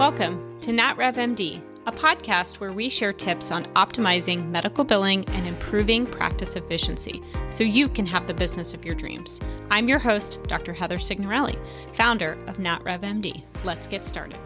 Welcome to NatRevMD, a podcast where we share tips on optimizing medical billing and improving practice efficiency so you can have the business of your dreams. I'm your host, Dr. Heather Signorelli, founder of NatRevMD. Let's get started.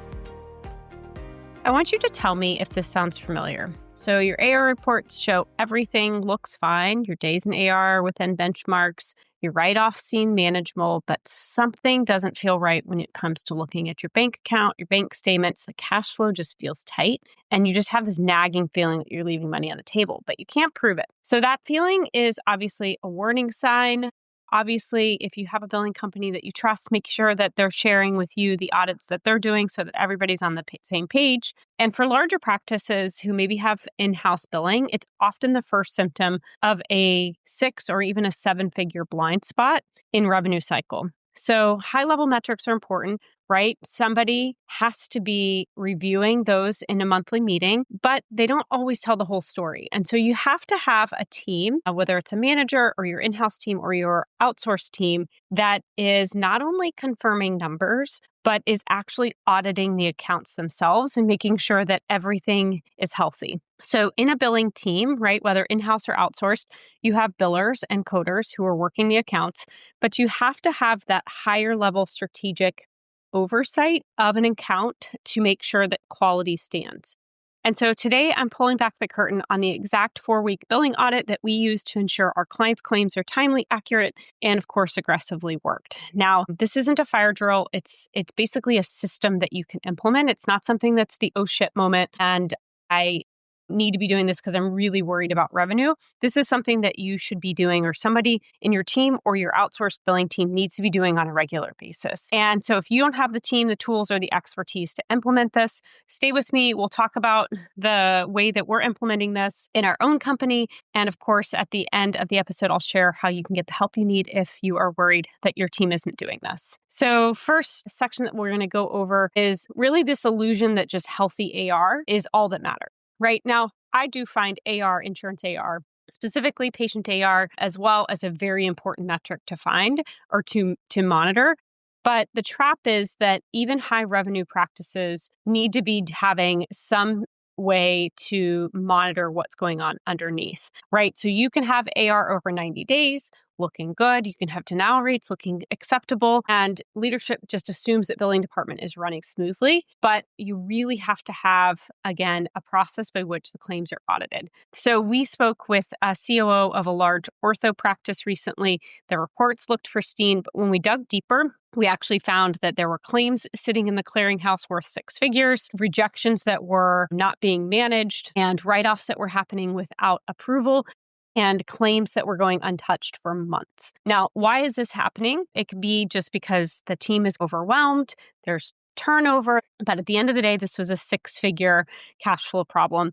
I want you to tell me if this sounds familiar. So your AR reports show everything looks fine. Your days in AR are within benchmarks. Your write-offs seem manageable, but something doesn't feel right when it comes to looking at your bank account, your bank statements. The cash flow just feels tight, and you just have this nagging feeling that you're leaving money on the table, but you can't prove it. So that feeling is obviously a warning sign. Obviously, if you have a billing company that you trust, make sure that they're sharing with you the audits that they're doing so that everybody's on the same page. And for larger practices who maybe have in-house billing, it's often the first symptom of a 6 or even a 7-figure blind spot in revenue cycle. So high-level metrics are important, right? Somebody has to be reviewing those in a monthly meeting, but they don't always tell the whole story. And so you have to have a team, whether it's a manager or your in-house team or your outsourced team, that is not only confirming numbers, but is actually auditing the accounts themselves and making sure that everything is healthy. So in a billing team, right, whether in-house or outsourced, you have billers and coders who are working the accounts, but you have to have that higher level strategic oversight of an account to make sure that quality stands. And so today I'm pulling back the curtain on the exact 4-week billing audit that we use to ensure our clients' claims are timely, accurate, and of course, aggressively worked. Now, this isn't a fire drill. It's basically a system that you can implement. It's not something that's the oh shit moment and I need to be doing this because I'm really worried about revenue. This is something that you should be doing, or somebody in your team or your outsourced billing team needs to be doing on a regular basis. And so if you don't have the team, the tools, or the expertise to implement this, stay with me. We'll talk about the way that we're implementing this in our own company. And of course, at the end of the episode, I'll share how you can get the help you need if you are worried that your team isn't doing this. So first section that we're going to go over is really this illusion that just healthy AR is all that matters. Right now, I do find AR, insurance AR, specifically patient AR, as well as a very important metric to find or to monitor. But the trap is that even high revenue practices need to be having some way to monitor what's going on underneath, right? So you can have AR over 90 days looking good. You can have denial rates looking acceptable, and leadership just assumes that billing department is running smoothly. But you really have to have, again, a process by which the claims are audited. So we spoke with a COO of a large ortho practice recently. The reports looked pristine, but when we dug deeper, we actually found that there were claims sitting in the clearinghouse worth 6 figures, rejections that were not being managed, and write-offs that were happening without approval, and claims that were going untouched for months. Now, why is this happening? It could be just because the team is overwhelmed, there's turnover, but at the end of the day, this was a 6-figure cash flow problem.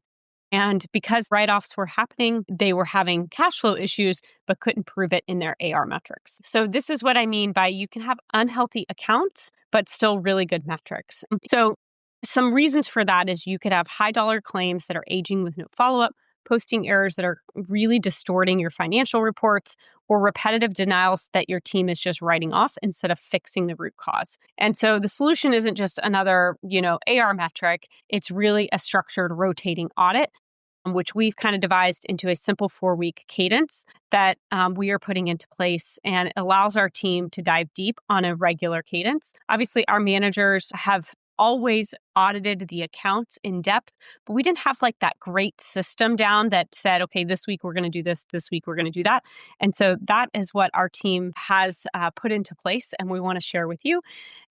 And because write-offs were happening, they were having cash flow issues, but couldn't prove it in their AR metrics. So this is what I mean by you can have unhealthy accounts, but still really good metrics. So some reasons for that is you could have high dollar claims that are aging with no follow-up, posting errors that are really distorting your financial reports, or repetitive denials that your team is just writing off instead of fixing the root cause. And so the solution isn't just another, AR metric. It's really a structured rotating audit, which we've kind of devised into a simple 4-week cadence that we are putting into place, and it allows our team to dive deep on a regular cadence. Obviously, our managers have always audited the accounts in depth, but we didn't have like that great system down that said, okay, this week we're going to do this week we're going to do that. And so that is what our team has put into place, and we want to share with you.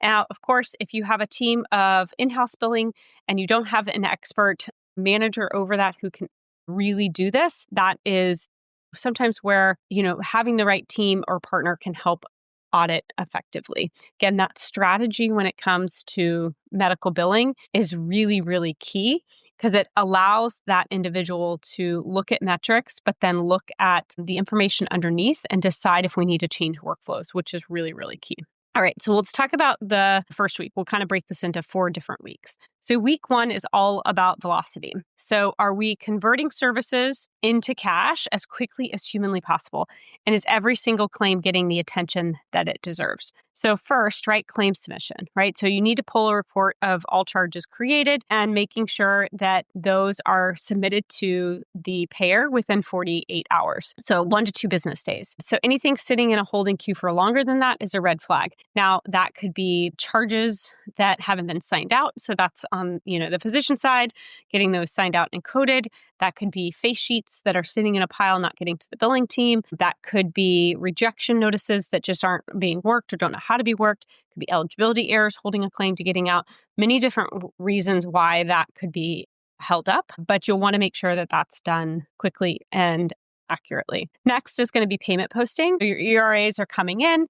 Now, of course, if you have a team of in-house billing and you don't have an expert manager over that who can really do this, that is sometimes where, having the right team or partner can help audit effectively. Again, that strategy when it comes to medical billing is really, really key because it allows that individual to look at metrics, but then look at the information underneath and decide if we need to change workflows, which is really, really key. All right, so let's talk about the first week. We'll kind of break this into 4 different weeks. So week 1 is all about velocity. So are we converting services into cash as quickly as humanly possible? And is every single claim getting the attention that it deserves? So first, right, claim submission, right? So you need to pull a report of all charges created and making sure that those are submitted to the payer within 48 hours. So 1 to 2 business days. So anything sitting in a holding queue for longer than that is a red flag. Now, that could be charges that haven't been signed out. So that's on, the physician side, getting those signed out and coded. That could be face sheets that are sitting in a pile, not getting to the billing team. That could be rejection notices that just aren't being worked or don't know how to be worked. It could be eligibility errors holding a claim to getting out. Many different reasons why that could be held up, but you'll want to make sure that that's done quickly and accurately. Next is going to be payment posting. Your ERAs are coming in.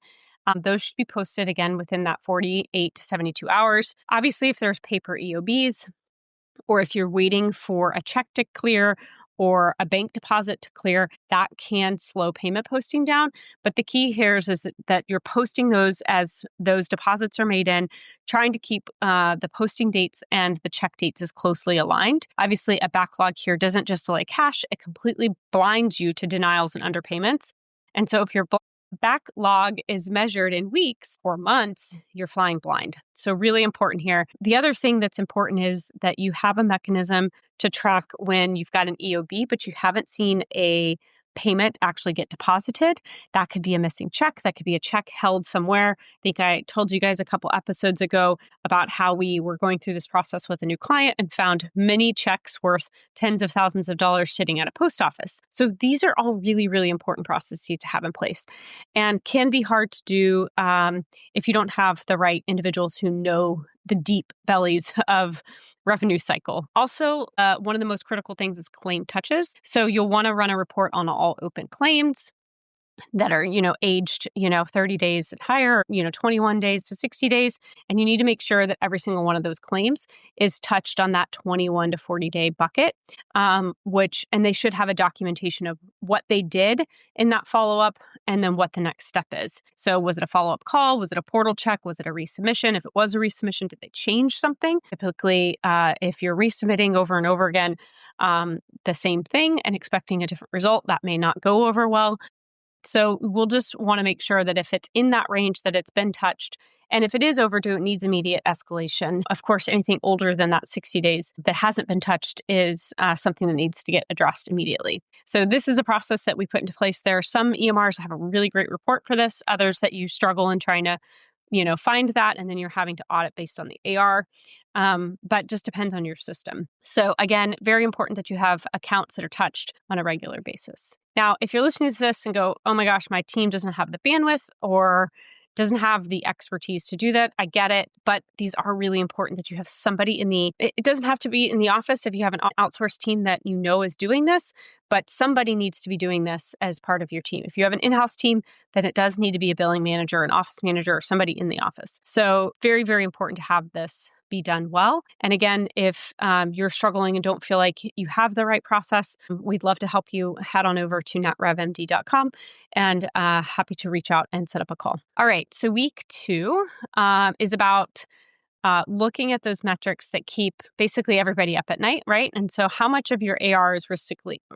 Those should be posted again within that 48 to 72 hours. Obviously, if there's paper EOBs, or if you're waiting for a check to clear or a bank deposit to clear, that can slow payment posting down. But the key here is that you're posting those as those deposits are made in, trying to keep the posting dates and the check dates as closely aligned. Obviously, a backlog here doesn't just delay cash, it completely blinds you to denials and underpayments. And so if your backlog is measured in weeks or months, you're flying blind. So really important here. The other thing that's important is that you have a mechanism to track when you've got an EOB, but you haven't seen a payment actually get deposited. That could be a missing check. That could be a check held somewhere. I think I told you guys a couple episodes ago about how we were going through this process with a new client and found many checks worth tens of thousands of dollars sitting at a post office. So these are all really, really important processes to have in place and can be hard to do if you don't have the right individuals who know the deep bellies of revenue cycle. Also, one of the most critical things is claim touches. So you'll want to run a report on all open claims that are, aged, 30 days and higher, 21 days to 60 days. And you need to make sure that every single one of those claims is touched on that 21 to 40 day bucket, and they should have a documentation of what they did in that follow-up and then what the next step is. So was it a follow-up call? Was it a portal check? Was it a resubmission? If it was a resubmission, did they change something? Typically, if you're resubmitting over and over again, the same thing and expecting a different result, that may not go over well. So we'll just want to make sure that if it's in that range, that it's been touched. And if it is overdue, it needs immediate escalation. Of course, anything older than that 60 days that hasn't been touched is something that needs to get addressed immediately. So this is a process that we put into place. There are some EMRs that have a really great report for this, others that you struggle in trying to, find that, and then you're having to audit based on the AR. But just depends on your system. So again, very important that you have accounts that are touched on a regular basis. Now, if you're listening to this and go, oh my gosh, my team doesn't have the bandwidth or doesn't have the expertise to do that, I get it. But these are really important that you have somebody it doesn't have to be in the office if you have an outsourced team that is doing this, but somebody needs to be doing this as part of your team. If you have an in-house team, then it does need to be a billing manager, an office manager, or somebody in the office. So very, very important to have this be done well. And again, if you're struggling and don't feel like you have the right process, we'd love to help you. Head on over to netrevmd.com and happy to reach out and set up a call. All right. So week 2 is about looking at those metrics that keep basically everybody up at night, right? And so how much of your AR is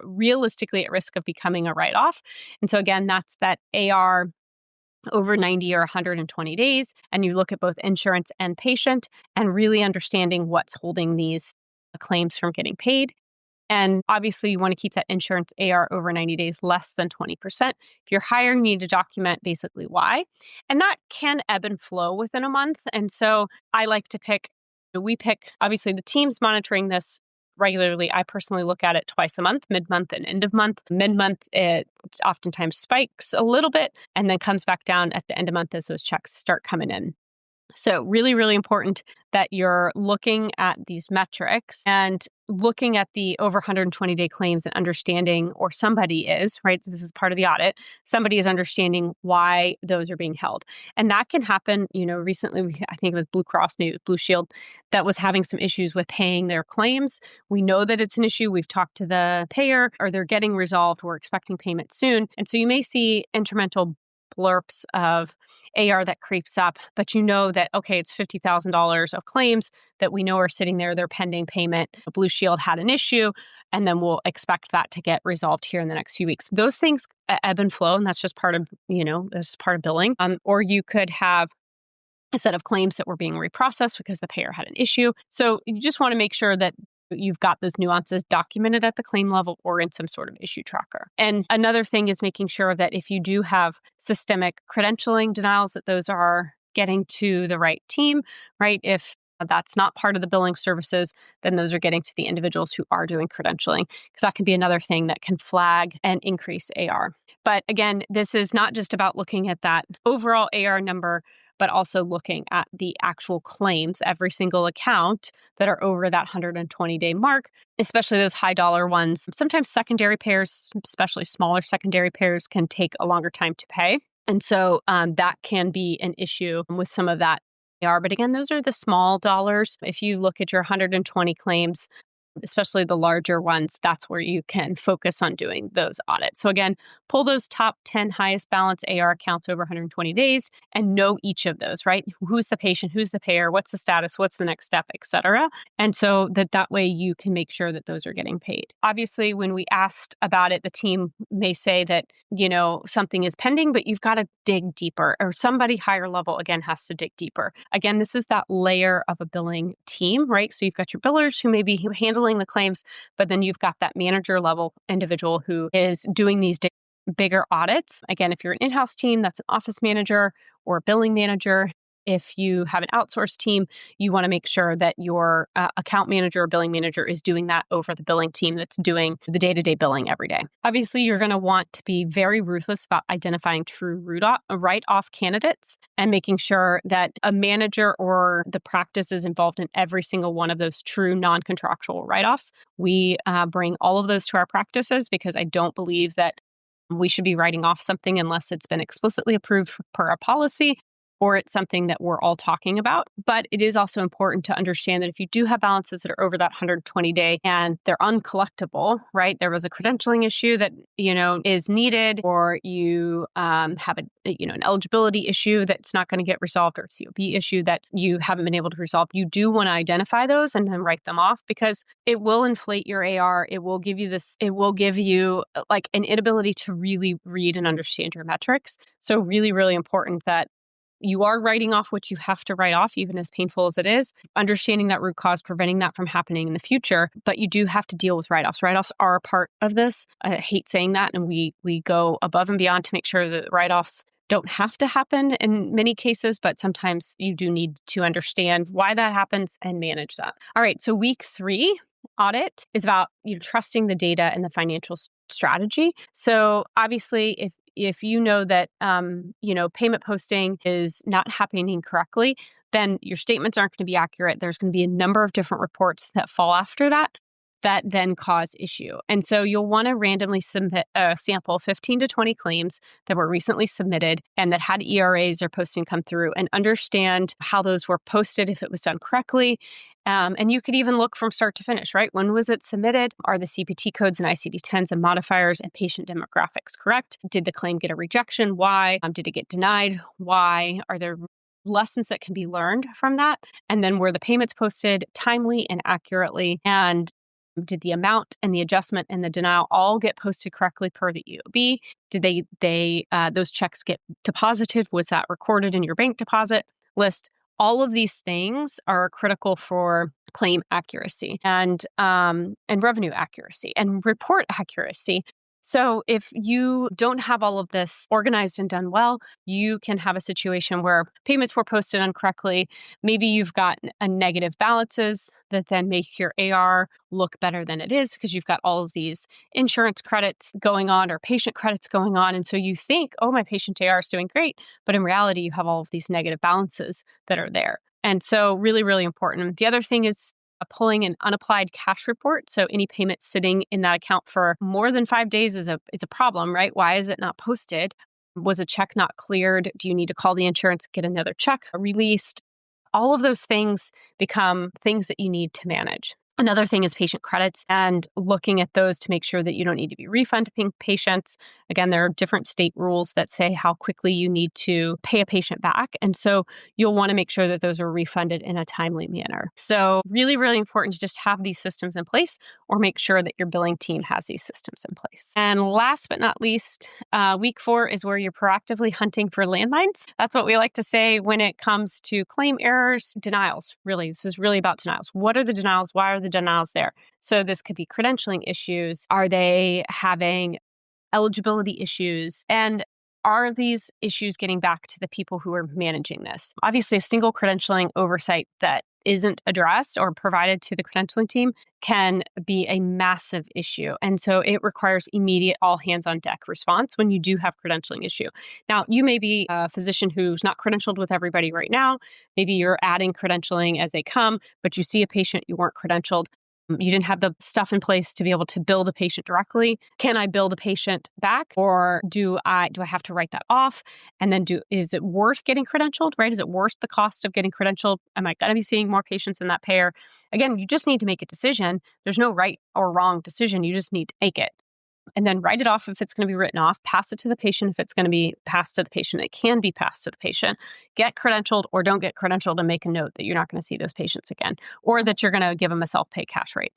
realistically at risk of becoming a write-off? And so again, that's that AR over 90 or 120 days. And you look at both insurance and patient and really understanding what's holding these claims from getting paid. And obviously, you want to keep that insurance AR over 90 days less than 20%. If you're higher, you need to document basically why. And that can ebb and flow within a month. And so I like to obviously the team's monitoring this regularly. I personally look at it twice a month, mid-month and end of month. Mid-month, it oftentimes spikes a little bit and then comes back down at the end of month as those checks start coming in. So really, really important that you're looking at these metrics and looking at the over 120-day claims and understanding, or somebody is, right? This is part of the audit. Somebody is understanding why those are being held. And that can happen, recently, I think it was Blue Cross, maybe it was Blue Shield, that was having some issues with paying their claims. We know that it's an issue. We've talked to the payer, or they're getting resolved. We're expecting payment soon. And so you may see incremental blurps of AR that creeps up, but you know that, okay, it's $50,000 of claims that we know are sitting there, they're pending payment. Blue Shield had an issue. and then we'll expect that to get resolved here in the next few weeks. Those things ebb and flow, and that's just part of, that's part of billing. Or you could have a set of claims that were being reprocessed because the payer had an issue. So you just want to make sure that you've got those nuances documented at the claim level or in some sort of issue tracker. And another thing is making sure that if you do have systemic credentialing denials, that those are getting to the right team, right? If that's not part of the billing services, then those are getting to the individuals who are doing credentialing, because that can be another thing that can flag and increase AR. But again, this is not just about looking at that overall AR number, but also looking at the actual claims, every single account that are over that 120-day mark, especially those high dollar ones. Sometimes secondary payers, especially smaller secondary payers, can take a longer time to pay. And so that can be an issue with some of that AR. But again, those are the small dollars. If you look at your 120 claims, especially the larger ones, that's where you can focus on doing those audits. So again, pull those top 10 highest balance AR accounts over 120 days and know each of those, right? Who's the patient, who's the payer, what's the status, what's the next step, et cetera. And so that way you can make sure that those are getting paid. Obviously, when we asked about it, the team may say that, something is pending, but you've got to dig deeper, or somebody higher level, again, has to dig deeper. Again, this is that layer of a billing team, right? So you've got your billers who may be handling the claims, but then you've got that manager level individual who is doing these bigger audits. Again, if you're an in-house team, that's an office manager or a billing manager. If you have an outsourced team, you want to make sure that your account manager or billing manager is doing that over the billing team that's doing the day-to-day billing every day. Obviously, you're going to want to be very ruthless about identifying true write-off candidates and making sure that a manager or the practice is involved in every single one of those true non-contractual write-offs. We bring all of those to our practices because I don't believe that we should be writing off something unless it's been explicitly approved per a policy, or it's something that we're all talking about. But it is also important to understand that if you do have balances that are over that 120-day and they're uncollectible, right? There was a credentialing issue that, is needed, or you have an eligibility issue that's not going to get resolved, or a COB issue that you haven't been able to resolve. You do want to identify those and then write them off, because it will inflate your AR. It will give you like an inability to really read and understand your metrics. So really, really important that you are writing off what you have to write off, even as painful as it is, understanding that root cause, preventing that from happening in the future. But you do have to deal with write-offs. Write-offs are a part of this. I hate saying that. And we go above and beyond to make sure that write-offs don't have to happen in many cases, but sometimes you do need to understand why that happens and manage that. All right. So week 3 audit is about trusting the data and the financial strategy. So obviously, if you know that, payment posting is not happening correctly, then your statements aren't going to be accurate. There's going to be a number of different reports that fall after that then cause issue. And so you'll want to randomly submit a sample 15 to 20 claims that were recently submitted and that had ERAs or posting come through, and understand how those were posted, if it was done correctly. And you could even look from start to finish, right? When was it submitted? Are the CPT codes and ICD-10s and modifiers and patient demographics correct? Did the claim get a rejection? Why? Did it get denied? Why? Are there lessons that can be learned from that? And then were the payments posted timely and accurately? And did the amount and the adjustment and the denial all get posted correctly per the EOB? Did those checks get deposited? Was that recorded in your bank deposit list? All of these things are critical for claim accuracy and revenue accuracy and report accuracy. So if you don't have all of this organized and done well, you can have a situation where payments were posted incorrectly. Maybe you've got a negative balances that then make your AR look better than it is because you've got all of these insurance credits going on or patient credits going on. And so you think, oh, my patient AR is doing great. But in reality, you have all of these negative balances that are there. And so really, really important. The other thing is pulling an unapplied cash report. So any payment sitting in that account for more than 5 days is a problem, right? Why is it not posted? Was a check not cleared? Do you need to call the insurance, get another check released? All of those things become things that you need to manage. Another thing is patient credits and looking at those to make sure that you don't need to be refunding patients. Again, there are different state rules that say how quickly you need to pay a patient back. And so you'll want to make sure that those are refunded in a timely manner. So really, really important to just have these systems in place or make sure that your billing team has these systems in place. And last but not least, week 4 is where you're proactively hunting for landmines. That's what we like to say when it comes to claim errors, denials. Really, this is really about denials. What are the denials? Why are the denials there? So this could be credentialing issues. Are they having eligibility issues? And are these issues getting back to the people who are managing this? Obviously, a single credentialing oversight that isn't addressed or provided to the credentialing team can be a massive issue. And so it requires immediate all hands on deck response when you do have credentialing issue. Now, you may be a physician who's not credentialed with everybody right now. Maybe you're adding credentialing as they come, but you see a patient, you weren't credentialed. You didn't have the stuff in place to be able to bill the patient directly. Can I bill the patient back, or do I have to write that off? And then is it worth getting credentialed, right? Is it worth the cost of getting credentialed? Am I going to be seeing more patients in that payer? Again, you just need to make a decision. There's no right or wrong decision. You just need to make it. And then write it off if it's going to be written off, pass it to the patient if it's going to be passed to the patient. It can be passed to the patient. Get credentialed or don't get credentialed and make a note that you're not going to see those patients again, or that you're going to give them a self-pay cash rate.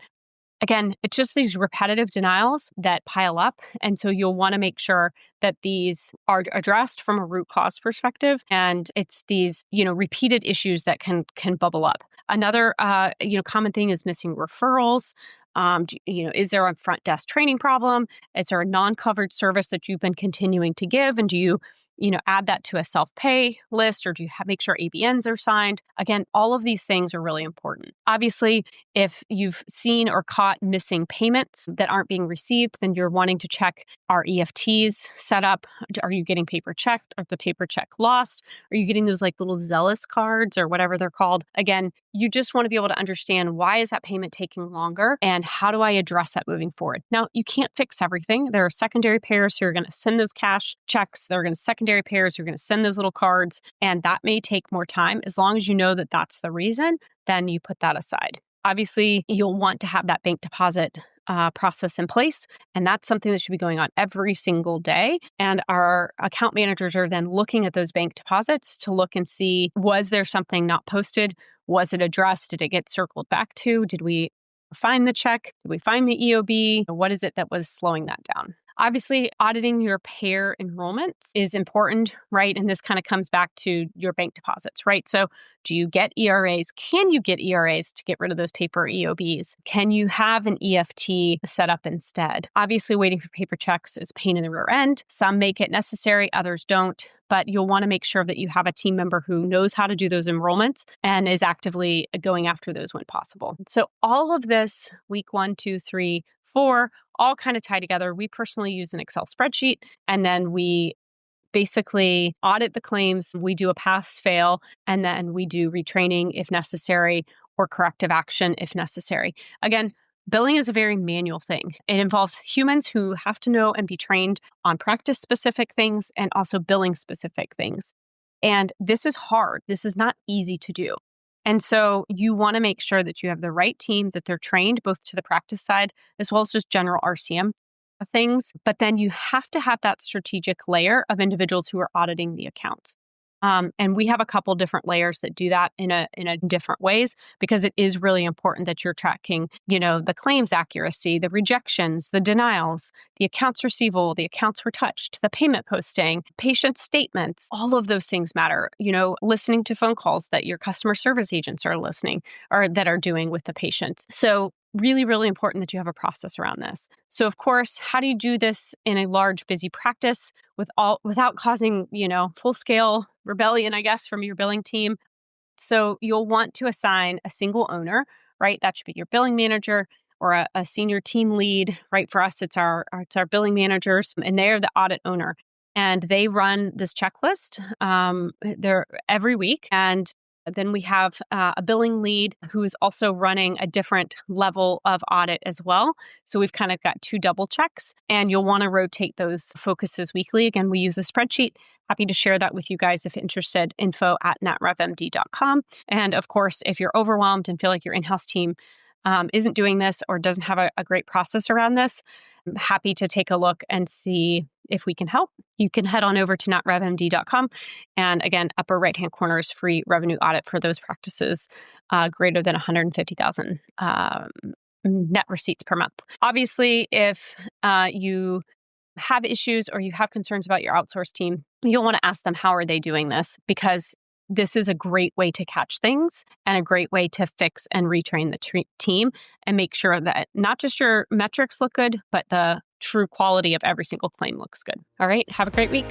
Again, it's just these repetitive denials that pile up. And so you'll want to make sure that these are addressed from a root cause perspective. And it's these, repeated issues that can bubble up. Another, common thing is missing referrals. Is there a front desk training problem? Is there a non-covered service that you've been continuing to give? And do you add that to a self-pay list, or do you make sure ABNs are signed? Again, all of these things are really important. Obviously, if you've seen or caught missing payments that aren't being received, then you're wanting to check, are EFTs set up? Are you getting paper checked? Are the paper check lost? Are you getting those little zealous cards or whatever they're called? Again, you just want to be able to understand, why is that payment taking longer and how do I address that moving forward? Now, you can't fix everything. There are secondary payers who are going to send those cash checks. They're going to secondary payers who are going to send those little cards, and that may take more time. As long as you know that that's the reason, then you put that aside. Obviously, you'll want to have that bank deposit process in place, and that's something that should be going on every single day. And our account managers are then looking at those bank deposits to look and see, was there something not posted? Was it addressed? Did it get circled back to? Did we find the check? Did we find the EOB? What is it that was slowing that down? Obviously, auditing your payer enrollments is important, right? And this kind of comes back to your bank deposits, right? So do you get ERAs? Can you get ERAs to get rid of those paper EOBs? Can you have an EFT set up instead? Obviously, waiting for paper checks is a pain in the rear end. Some make it necessary, others don't. But you'll want to make sure that you have a team member who knows how to do those enrollments and is actively going after those when possible. So all of this, week 1, 2, 3, 4, all kind of tie together. We personally use an Excel spreadsheet, and then we basically audit the claims. We do a pass fail, and then we do retraining if necessary, or corrective action if necessary. Again, billing is a very manual thing. It involves humans who have to know and be trained on practice-specific things and also billing-specific things. And this is hard. This is not easy to do. And so you want to make sure that you have the right team, that they're trained both to the practice side as well as just general RCM things. But then you have to have that strategic layer of individuals who are auditing the accounts. And we have a couple different layers that do that in a different ways, because it is really important that you're tracking, the claims accuracy, the rejections, the denials, the accounts receivable, the accounts were touched, the payment posting, patient statements. All of those things matter. Listening to phone calls that your customer service agents are listening or that are doing with the patients. So really, really important that you have a process around this. So of course, how do you do this in a large, busy practice without causing, full scale rebellion, I guess, from your billing team? So you'll want to assign a single owner, right? That should be your billing manager or a senior team lead, right? For us, it's our billing managers, and they are the audit owner. And they run this checklist they're every week. And then we have a billing lead who's also running a different level of audit as well. So we've kind of got 2 double checks, and you'll want to rotate those focuses weekly. Again, we use a spreadsheet. Happy to share that with you guys if interested. info@natrevmd.com. And of course, if you're overwhelmed and feel like your in-house team isn't doing this or doesn't have a great process around this, I'm happy to take a look and see if we can help. You can head on over to notrevmd.com. And again, upper right-hand corner is free revenue audit for those practices greater than 150,000 net receipts per month. Obviously, if you have issues or you have concerns about your outsourced team, you'll want to ask them, how are they doing this? Because this is a great way to catch things and a great way to fix and retrain the team and make sure that not just your metrics look good, but the true quality of every single claim looks good. All right. Have a great week.